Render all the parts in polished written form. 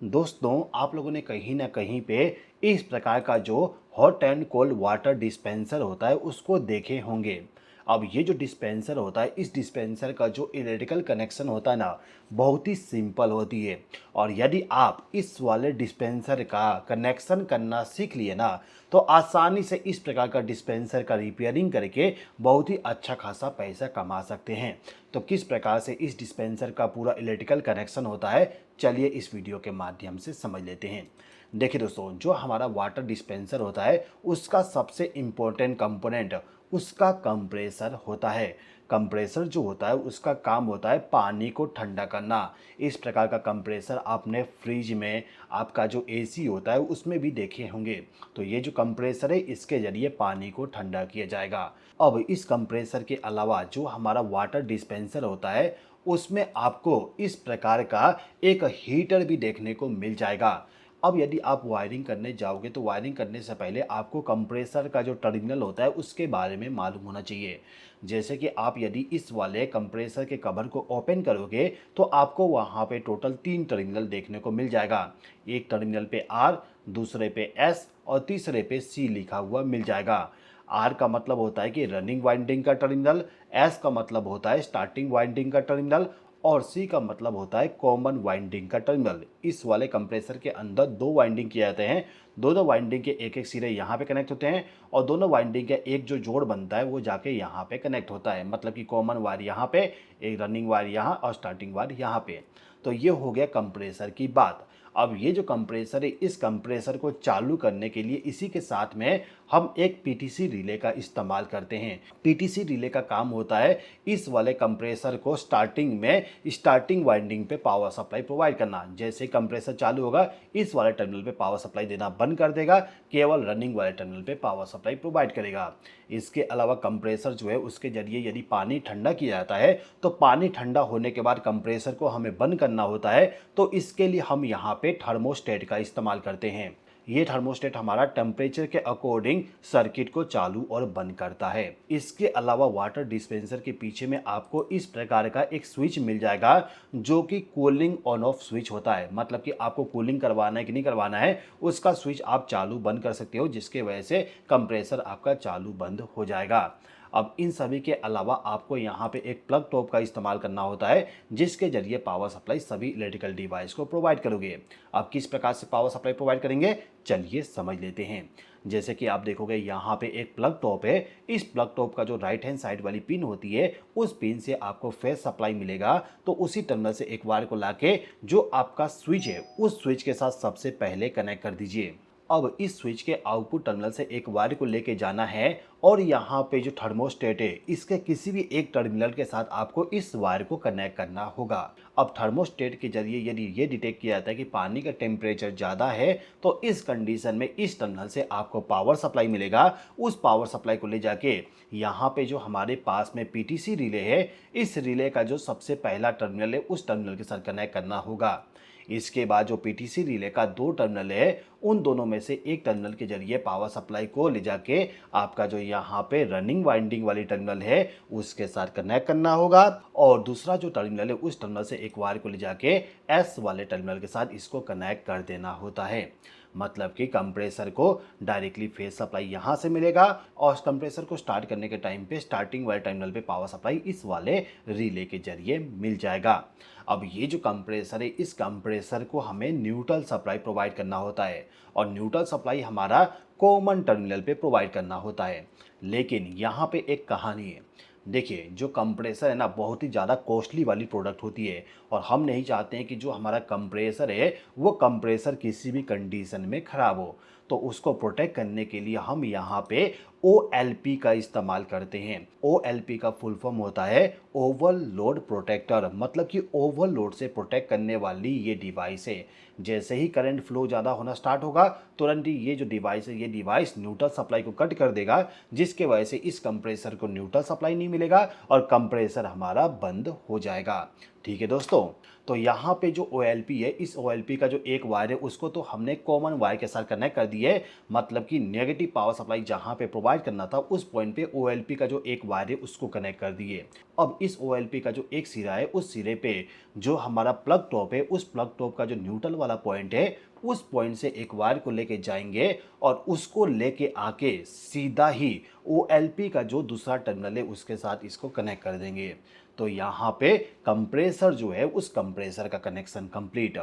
दोस्तों, आप लोगों ने कहीं ना कहीं पे इस प्रकार का जो hot and cold water dispenser होता है उसको देखे होंगे। अब ये जो डिस्पेंसर होता है, इस डिस्पेंसर का जो इलेक्ट्रिकल कनेक्शन होता है ना, बहुत ही सिंपल होती है। और यदि आप इस वाले डिस्पेंसर का कनेक्शन करना सीख लिए ना, तो आसानी से इस प्रकार का डिस्पेंसर का रिपेयरिंग करके बहुत ही अच्छा खासा पैसा कमा सकते हैं। तो किस प्रकार से इस डिस्पेंसर का पूरा इलेक्ट्रिकल कनेक्शन होता है, चलिए इस वीडियो के माध्यम से समझ लेते हैं। देखिए दोस्तों, जो हमारा वाटर डिस्पेंसर होता है उसका सबसे इम्पोर्टेंट कंपोनेंट उसका कंप्रेसर होता है। कंप्रेसर जो होता है उसका काम होता है पानी को ठंडा करना। इस प्रकार का कंप्रेसर आपने फ्रिज में, आपका जो एसी होता है उसमें भी देखे होंगे। तो ये जो कंप्रेसर है इसके ज़रिए पानी को ठंडा किया जाएगा। अब इस कंप्रेसर के अलावा जो हमारा वाटर डिस्पेंसर होता है उसमें आपको इस प्रकार का एक हीटर भी देखने को मिल जाएगा। अब यदि आप वायरिंग करने जाओगे तो वायरिंग करने से पहले आपको कंप्रेसर का जो टर्मिनल होता है उसके बारे में मालूम होना चाहिए। जैसे कि आप यदि इस वाले कंप्रेसर के कवर को ओपन करोगे तो आपको वहाँ पे टोटल 3 टर्मिनल देखने को मिल जाएगा। एक टर्मिनल पे आर, दूसरे पे एस और तीसरे पे सी लिखा हुआ मिल जाएगा। आर का मतलब होता है कि रनिंग वाइंडिंग का टर्मिनल, एस का मतलब होता है स्टार्टिंग वाइंडिंग का टर्मिनल और सी का मतलब होता है कॉमन वाइंडिंग का टर्मिनल। इस वाले कंप्रेसर के अंदर 2 वाइंडिंग किए जाते हैं। दोनों वाइंडिंग के एक एक सिरे यहाँ पे कनेक्ट होते हैं और दोनों वाइंडिंग का एक जो जोड़ बनता है वो जाके यहाँ पे कनेक्ट होता है। मतलब कि कॉमन वायर यहाँ पे, एक रनिंग वायर यहाँ और स्टार्टिंग वायर यहाँ पे। तो ये हो गया कंप्रेसर की बात। अब ये जो कंप्रेसर है, इस कंप्रेसर को चालू करने के लिए इसी के साथ में हम एक पीटीसी रिले का इस्तेमाल करते हैं। पीटीसी रिले का काम होता है इस वाले कंप्रेसर को स्टार्टिंग में स्टार्टिंग वाइंडिंग पे पावर सप्लाई प्रोवाइड करना। जैसे कंप्रेसर चालू होगा इस वाले टर्मिनल पे पावर सप्लाई देना बंद कर देगा, केवल रनिंग वाले टर्मिनल पे पावर सप्लाई प्रोवाइड करेगा। इसके अलावा कंप्रेसर जो है उसके जरिए यदि पानी ठंडा किया जाता है तो पानी ठंडा होने के बाद कंप्रेसर को हमें बंद करना होता है। तो इसके लिए हम यहाँ पे थर्मोस्टेट का इस्तेमाल करते हैं। ये थर्मोस्टेट हमारा टेम्परेचर के अकॉर्डिंग सर्किट को चालू और बंद करता है। इसके अलावा वाटर डिस्पेंसर के पीछे में आपको इस प्रकार का एक स्विच मिल जाएगा जो कि कूलिंग ऑन ऑफ स्विच होता है। मतलब कि आपको कूलिंग करवाना है कि नहीं करवाना है उसका स्विच आप चालू बंद कर सकते हो, जिसके वजह से कंप्रेसर आपका चालू बंद हो जाएगा। अब इन सभी के अलावा आपको यहाँ पे एक प्लग टॉप का इस्तेमाल करना होता है जिसके जरिए पावर सप्लाई सभी इलेक्ट्रिकल डिवाइस को प्रोवाइड करोगे। अब किस प्रकार से पावर सप्लाई प्रोवाइड करेंगे, चलिए समझ लेते हैं। जैसे कि आप देखोगे यहाँ पे एक प्लग टॉप है। इस प्लग टॉप का जो राइट हैंड साइड वाली पिन होती है उस पिन से आपको फेस सप्लाई मिलेगा। तो उसी टर्मिनल से एक वायर को लाके जो आपका स्विच है उस स्विच के साथ सबसे पहले कनेक्ट कर दीजिए। अब इस स्विच के आउटपुट टर्मिनल से एक वायर को लेके जाना है और यहाँ पे जो थर्मोस्टेट है इसके किसी भी एक टर्मिनल के साथ आपको इस वायर को कनेक्ट करना होगा। अब थर्मोस्टेट के जरिए यदि ये डिटेक्ट किया जाता है कि पानी का टेम्परेचर ज़्यादा है तो इस कंडीशन में इस टर्मिनल से आपको पावर सप्लाई मिलेगा। उस पावर सप्लाई को ले जाके यहाँ पे जो हमारे पास में पीटीसी रिले है, इस रिले का जो सबसे पहला टर्मिनल है उस टर्मिनल के साथ कनेक्ट करना होगा। इसके बाद जो पीटीसी रिले का 2 टर्मिनल है उन दोनों में से एक टर्मिनल के जरिए पावर सप्लाई को ले जाके आपका जो यहाँ पे रनिंग वाइंडिंग वाली टर्मिनल है उसके साथ कनेक्ट करना होगा। और दूसरा जो टर्मिनल है उस टर्मिनल से एक वायर को ले जाके एस वाले टर्मिनल के साथ इसको कनेक्ट कर देना होता है। मतलब कि कंप्रेसर को डायरेक्टली फेस सप्लाई यहाँ से मिलेगा और कंप्रेसर को स्टार्ट करने के टाइम पे स्टार्टिंग वाले टर्मिनल पे पावर सप्लाई इस वाले रिले के जरिए मिल जाएगा। अब ये जो कंप्रेसर है इस कंप्रेसर को हमें न्यूट्रल सप्लाई प्रोवाइड करना होता है और न्यूट्रल सप्लाई हमारा कॉमन टर्मिनल पे प्रोवाइड करना होता है। लेकिन यहाँ पे एक कहानी है। देखिए, जो कंप्रेसर है ना बहुत ही ज़्यादा कॉस्टली वाली प्रोडक्ट होती है और हम नहीं चाहते हैं कि जो हमारा कंप्रेसर है वो कंप्रेसर किसी भी कंडीशन में ख़राब हो। तो उसको प्रोटेक्ट करने के लिए हम यहाँ पे OLP का इस्तेमाल करते हैं। OLP का फुल फॉर्म होता है ओवरलोड प्रोटेक्टर। मतलब कि ओवरलोड से प्रोटेक्ट करने वाली ये डिवाइस है। जैसे ही करंट फ्लो ज़्यादा होना स्टार्ट होगा तुरंत ही ये जो डिवाइस है ये डिवाइस न्यूट्रल सप्लाई को कट कर देगा, जिसके वजह से इस कंप्रेसर को न्यूट्रल सप्लाई नहीं मिलेगा और कंप्रेसर हमारा बंद हो जाएगा। ठीक है दोस्तों, तो यहाँ पे जो OLP है, इस OLP का जो एक वायर है उसको तो हमने कॉमन वायर के साथ कनेक्ट कर दिए, मतलब कि नेगेटिव पावर सप्लाई जहाँ पे प्रोवाइड करना था उस पॉइंट पे OLP का जो एक वायर है उसको कनेक्ट कर दिए। अब इस OLP का जो एक सिरा है उस सिरे पे जो हमारा प्लग टॉप है, उस प्लग टॉप का जो न्यूट्रल वाला पॉइंट है उस पॉइंट से एक वायर को लेके जाएंगे और उसको लेके आके सीधा ही OLP का जो दूसरा टर्मिनल है उसके साथ इसको कनेक्ट कर देंगे। तो यहाँ पे कंप्रेसर जो है उस कंप्रेसर का कनेक्शन कंप्लीट।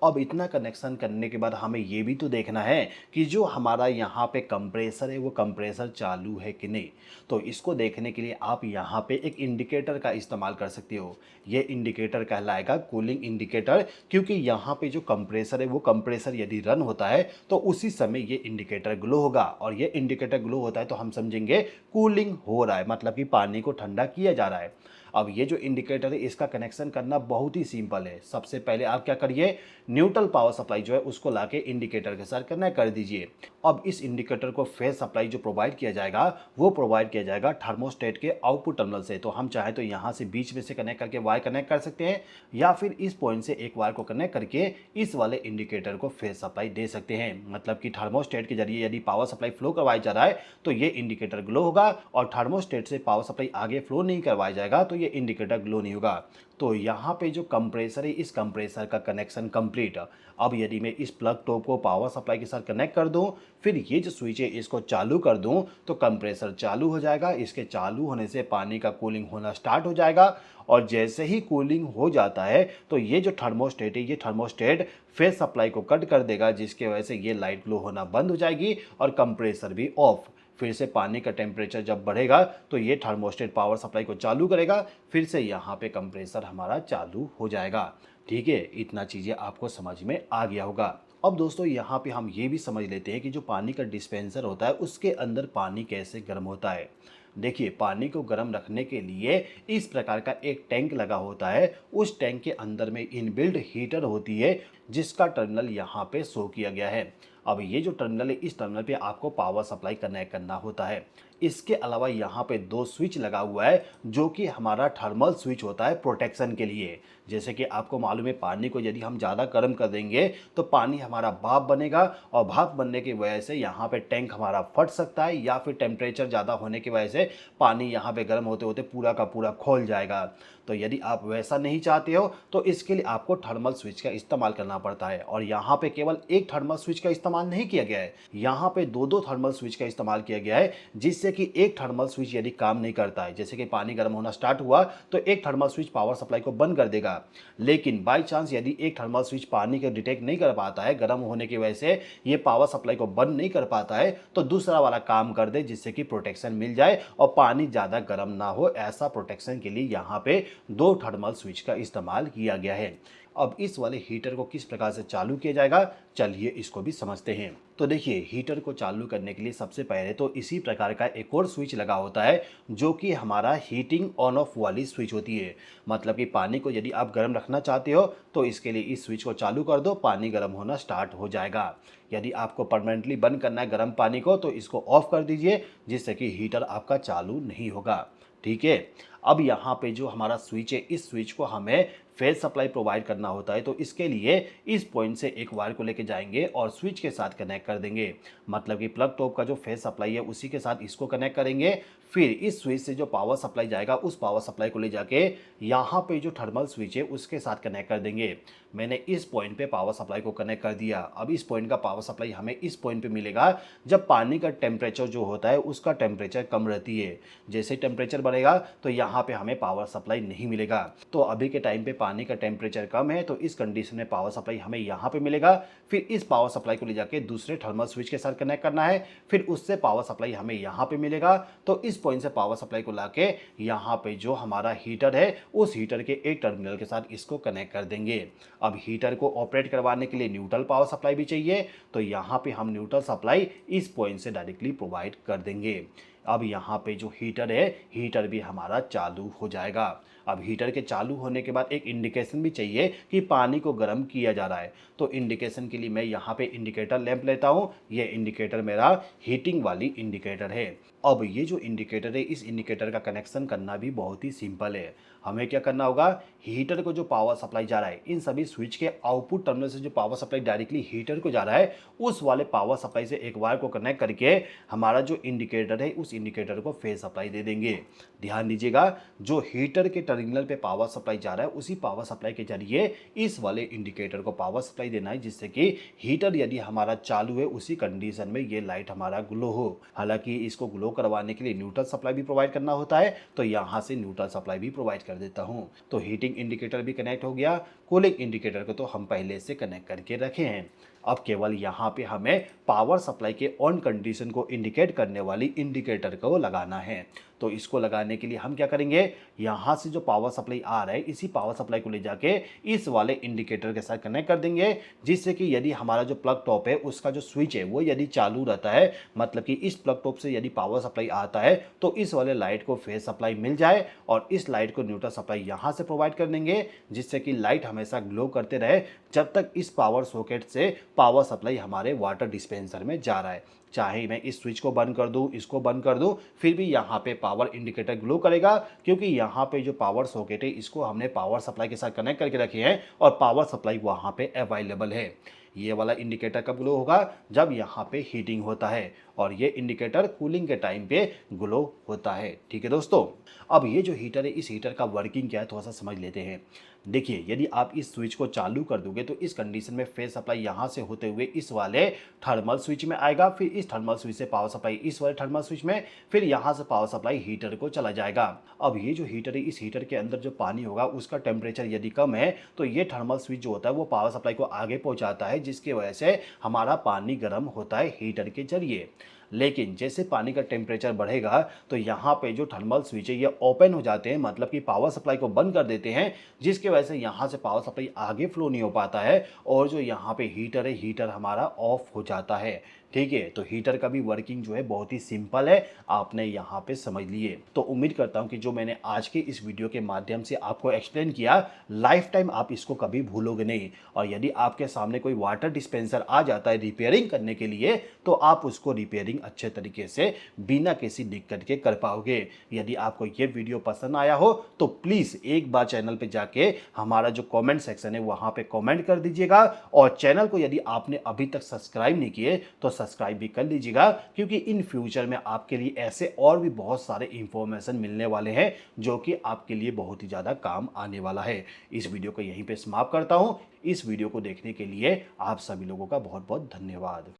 अब इतना कनेक्शन करने के बाद हमें ये भी तो देखना है कि जो हमारा यहाँ पे कंप्रेसर है वो कंप्रेसर चालू है कि नहीं। तो इसको देखने के लिए आप यहाँ पे एक इंडिकेटर का इस्तेमाल कर सकते हो। ये इंडिकेटर कहलाएगा कूलिंग इंडिकेटर, क्योंकि यहाँ पे जो कंप्रेसर है वो कंप्रेसर यदि रन होता है तो उसी समय ये इंडिकेटर ग्लो होगा, और ये इंडिकेटर ग्लो होता है तो हम समझेंगे कूलिंग हो रहा है, मतलब कि पानी को ठंडा किया जा रहा है। अब ये जो इंडिकेटर है इसका कनेक्शन करना बहुत ही सिंपल है। सबसे पहले आप क्या करिए, न्यूट्रल पावर सप्लाई जो है उसको लाके इंडिकेटर के साथ कनेक्ट कर दीजिए। अब इस इंडिकेटर को फेज सप्लाई जो प्रोवाइड किया जाएगा वो प्रोवाइड किया जाएगा थर्मोस्टेट के आउटपुट टर्मिनल से। तो हम चाहे तो यहाँ से बीच में से कनेक्ट करके वायर कनेक्ट कर सकते हैं, या फिर इस पॉइंट से एक वायर को कनेक्ट करके इस वाले इंडिकेटर को फेज सप्लाई दे सकते हैं। मतलब कि थर्मोस्टेट के जरिए यदि पावर सप्लाई फ्लो करवाया जा रहा है तो ये इंडिकेटर ग्लो होगा, और थर्मोस्टेट से पावर सप्लाई आगे फ्लो नहीं करवाया जाएगा तो ये इंडिकेटर ग्लो नहीं होगा। तो यहाँ पे जो कंप्रेसर है इस कंप्रेसर का कनेक्शन कंप्लीट। अब यदि मैं इस प्लग टॉप को पावर सप्लाई के साथ कनेक्ट कर दूं, फिर ये जो स्विच है इसको चालू कर दूं, तो कंप्रेसर चालू हो जाएगा। इसके चालू होने से पानी का कूलिंग होना स्टार्ट हो जाएगा, और जैसे ही कूलिंग हो जाता है तो ये जो थर्मोस्टेट है ये थर्मोस्टेट फेज सप्लाई को कट कर देगा, जिसकी वजह से ये लाइट ग्लो होना बंद हो जाएगी और कंप्रेसर भी ऑफ। फिर से पानी का टेम्परेचर जब बढ़ेगा तो ये थर्मोस्टेट पावर सप्लाई को चालू करेगा, फिर से यहाँ पे कंप्रेसर हमारा चालू हो जाएगा। ठीक है, इतना चीज़ें आपको समझ में आ गया होगा। अब दोस्तों यहाँ पे हम ये भी समझ लेते हैं कि जो पानी का डिस्पेंसर होता है उसके अंदर पानी कैसे गर्म होता है। देखिए, पानी को गर्म रखने के लिए इस प्रकार का एक टैंक लगा होता है। उस टैंक के अंदर में इनबिल्ट हीटर होती है जिसका टर्मिनल यहाँ पे शो किया गया है। अब ये जो टर्मिनल है इस टर्मिनल पे आपको पावर सप्लाई कनेक्ट करना होता है। इसके अलावा यहाँ पे दो स्विच लगा हुआ है जो कि हमारा थर्मल स्विच होता है प्रोटेक्शन के लिए। जैसे कि आपको मालूम है पानी को यदि हम ज़्यादा गर्म कर देंगे तो पानी हमारा भाप बनेगा, और भाप बनने की वजह से यहाँ पे टैंक हमारा फट सकता है, या फिर टेम्परेचर ज़्यादा होने की वजह से पानी यहाँ पे गर्म होते होते पूरा का पूरा खोल जाएगा। तो यदि आप वैसा नहीं चाहते हो तो इसके लिए आपको थर्मल स्विच का इस्तेमाल करना पड़ता है। और यहाँ पे केवल एक थर्मल स्विच का इस्तेमाल नहीं किया गया है, यहाँ पे दो दो थर्मल स्विच का इस्तेमाल किया गया है, जिससे कि एक थर्मल स्विच यदि काम नहीं करता है, जैसे कि पानी गर्म होना स्टार्ट हुआ तो एक थर्मल स्विच पावर सप्लाई को बंद कर देगा। लेकिन बाई चांस यदि एक थर्मल स्विच पानी को डिटेक्ट नहीं कर पाता है, गर्म होने की वजह से ये पावर सप्लाई को बंद नहीं कर पाता है, तो दूसरा वाला काम कर दे जिससे कि प्रोटेक्शन मिल जाए और पानी ज़्यादा गर्म ना हो। ऐसा प्रोटेक्शन के लिए यहाँ पे दो थर्मल स्विच का इस्तेमाल किया गया है। अब इस वाले हीटर को किस प्रकार से चालू किया जाएगा, चलिए इसको भी समझते हैं। तो देखिए, हीटर को चालू करने के लिए सबसे पहले तो इसी प्रकार का एक और स्विच लगा होता है जो कि हमारा हीटिंग ऑन ऑफ वाली स्विच होती है। मतलब कि पानी को यदि आप गर्म रखना चाहते हो तो इसके लिए इस स्विच को चालू कर दो, पानी गर्म होना स्टार्ट हो जाएगा। यदि आपको परमानेंटली बंद करना है गर्म पानी को तो इसको ऑफ कर दीजिए, जिससे कि हीटर आपका चालू नहीं होगा। ठीक है, अब यहाँ पे जो हमारा स्विच है इस स्विच को हमें फेज सप्लाई प्रोवाइड करना होता है, तो इसके लिए इस पॉइंट से एक वायर को लेके जाएंगे और स्विच के साथ कनेक्ट कर देंगे। मतलब कि प्लग टॉप का जो फेज सप्लाई है उसी के साथ इसको कनेक्ट करेंगे। फिर इस स्विच से जो पावर सप्लाई जाएगा उस पावर सप्लाई को ले जाके यहाँ पे जो थर्मल स्विच है उसके साथ कनेक्ट कर देंगे। मैंने इस पॉइंट पे पावर सप्लाई को कनेक्ट कर दिया। अब इस पॉइंट का पावर सप्लाई हमें इस पॉइंट पे मिलेगा जब पानी का टेम्परेचर जो होता है उसका टेम्परेचर कम रहती है। जैसे टेम्परेचर बढ़ेगा तो यहाँ पे हमें पावर सप्लाई नहीं मिलेगा। तो अभी के टाइम पे पानी का टेम्परेचर कम है, तो इस कंडीशन में पावर सप्लाई हमें यहाँ पे मिलेगा। फिर इस पावर सप्लाई को ले जाके दूसरे थर्मल स्विच के साथ कनेक्ट करना है, फिर उससे पावर सप्लाई हमें यहाँ पे मिलेगा। तो इस पॉइंट से पावर सप्लाई को लाके यहाँ पे जो हमारा हीटर है उस हीटर के एक टर्मिनल के साथ इसको कनेक्ट कर देंगे। अब हीटर को ऑपरेट करवाने के लिए न्यूट्रल पावर सप्लाई भी चाहिए, तो यहाँ पे हम न्यूट्रल सप्लाई इस पॉइंट से डायरेक्टली प्रोवाइड कर देंगे। अब यहाँ पे जो हीटर है हीटर भी हमारा चालू हो जाएगा। अब हीटर के चालू होने के बाद एक इंडिकेशन भी चाहिए कि पानी को गर्म किया जा रहा है, तो इंडिकेशन के लिए मैं यहाँ पे इंडिकेटर लैंप लेता हूँ। ये इंडिकेटर मेरा हीटिंग वाली इंडिकेटर है। अब ये जो इंडिकेटर है इस इंडिकेटर का कनेक्शन करना भी बहुत ही सिंपल है। हमें क्या करना होगा, हीटर को जो पावर सप्लाई जा रहा है, इन सभी स्विच के आउटपुट टर्मिनल से जो पावर सप्लाई डायरेक्टली हीटर को जा रहा है, उस वाले पावर सप्लाई से एक वायर को कनेक्ट करके हमारा जो इंडिकेटर है उस इंडिकेटर को फेज सप्लाई दे देंगे। ध्यान दीजिएगा, जो हीटर के टर्मिनल पे पावर सप्लाई जा रहा है उसी पावर सप्लाई के जरिए इस वाले इंडिकेटर को पावर सप्लाई देना है, जिससे कि हीटर यदि हमारा चालू है उसी कंडीशन में ये लाइट हमारा ग्लो हो। हालांकि इसको ग्लो करवाने के लिए न्यूट्रल सप्लाई भी प्रोवाइड करना होता है, तो यहाँ से न्यूट्रल सप्लाई भी प्रोवाइड कर देता हूँ। तो हीटिंग इंडिकेटर भी कनेक्ट हो गया, कूलिंग इंडिकेटर को तो हम पहले से कनेक्ट करके रखे हैं। अब केवल यहाँ पे हमें पावर सप्लाई के ऑन कंडीशन को इंडिकेट करने वाली इंडिकेटर को लगाना है। तो इसको लगाने के लिए हम क्या करेंगे, यहाँ से जो पावर सप्लाई आ रहा है इसी पावर सप्लाई को ले जाके इस वाले इंडिकेटर के साथ कनेक्ट कर देंगे, जिससे कि यदि हमारा जो प्लग टॉप है उसका जो स्विच है वो यदि चालू रहता है, मतलब कि इस प्लग टॉप से यदि पावर सप्लाई आता है तो इस वाले लाइट को फेज सप्लाई मिल जाए और इस लाइट को न्यूट्रल सप्लाई यहाँ से प्रोवाइड कर देंगे, जिससे कि लाइट हमेशा ग्लो करते रहे जब तक इस पावर सॉकेट से पावर सप्लाई हमारे वाटर डिस्पेंसर में जा रहा है। चाहे मैं इस स्विच को बंद कर दूं, इसको बंद कर दूं, फिर भी यहाँ पे पावर इंडिकेटर ग्लो करेगा, क्योंकि यहाँ पे जो पावर सॉकेट है इसको हमने पावर सप्लाई के साथ कनेक्ट करके रखे हैं और पावर सप्लाई वहाँ पे अवेलेबल है। ये वाला इंडिकेटर कब ग्लो होगा, जब यहाँ पे हीटिंग होता है, और ये इंडिकेटर कूलिंग के टाइम पे ग्लो होता है। ठीक है दोस्तों, अब ये जो हीटर है इस हीटर का वर्किंग क्या है थोड़ा सा समझ लेते हैं। देखिए, यदि आप इस स्विच को चालू कर दोगे तो इस कंडीशन में फेज सप्लाई यहाँ से होते हुए इस वाले थर्मल स्विच में आएगा, फिर इस थर्मल स्विच से पावर सप्लाई इस वाले थर्मल स्विच में, फिर यहाँ से पावर सप्लाई हीटर को चला जाएगा। अब ये जो हीटर है इस हीटर के अंदर जो पानी होगा उसका टेम्परेचर यदि कम है तो ये थर्मल स्विच जो होता है वो पावर सप्लाई को आगे पहुँचाता है, जिसकी वजह से हमारा पानी गर्म होता है हीटर के जरिए। लेकिन जैसे पानी का टेम्परेचर बढ़ेगा तो यहाँ पे जो थर्मल स्विच है ये ओपन हो जाते हैं, मतलब कि पावर सप्लाई को बंद कर देते हैं, जिसकी वजह से यहाँ से पावर सप्लाई आगे फ्लो नहीं हो पाता है और जो यहाँ पे हीटर है हीटर हमारा ऑफ हो जाता है। ठीक है, तो हीटर का भी वर्किंग जो है बहुत ही सिंपल है, आपने यहाँ पे समझ लिए। तो उम्मीद करता हूँ कि जो मैंने आज के इस वीडियो के माध्यम से आपको एक्सप्लेन किया, लाइफ टाइम आप इसको कभी भूलोगे नहीं। और यदि आपके सामने कोई वाटर डिस्पेंसर आ जाता है रिपेयरिंग करने के लिए, तो आप उसको रिपेयरिंग अच्छे तरीके से बिना किसी दिक्कत के कर पाओगे। यदि आपको ये वीडियो पसंद आया हो तो प्लीज़ एक बार चैनल पे जाके हमारा जो कमेंट सेक्शन है वहाँ पे कमेंट कर दीजिएगा, और चैनल को यदि आपने अभी तक सब्सक्राइब नहीं किए तो सब्सक्राइब भी कर लीजिएगा, क्योंकि इन फ्यूचर में आपके लिए ऐसे और भी बहुत सारे इंफॉर्मेशन मिलने वाले हैं जो कि आपके लिए बहुत ही ज़्यादा काम आने वाला है। इस वीडियो को यहीं पे समाप्त करता हूँ। इस वीडियो को देखने के लिए आप सभी लोगों का बहुत बहुत धन्यवाद।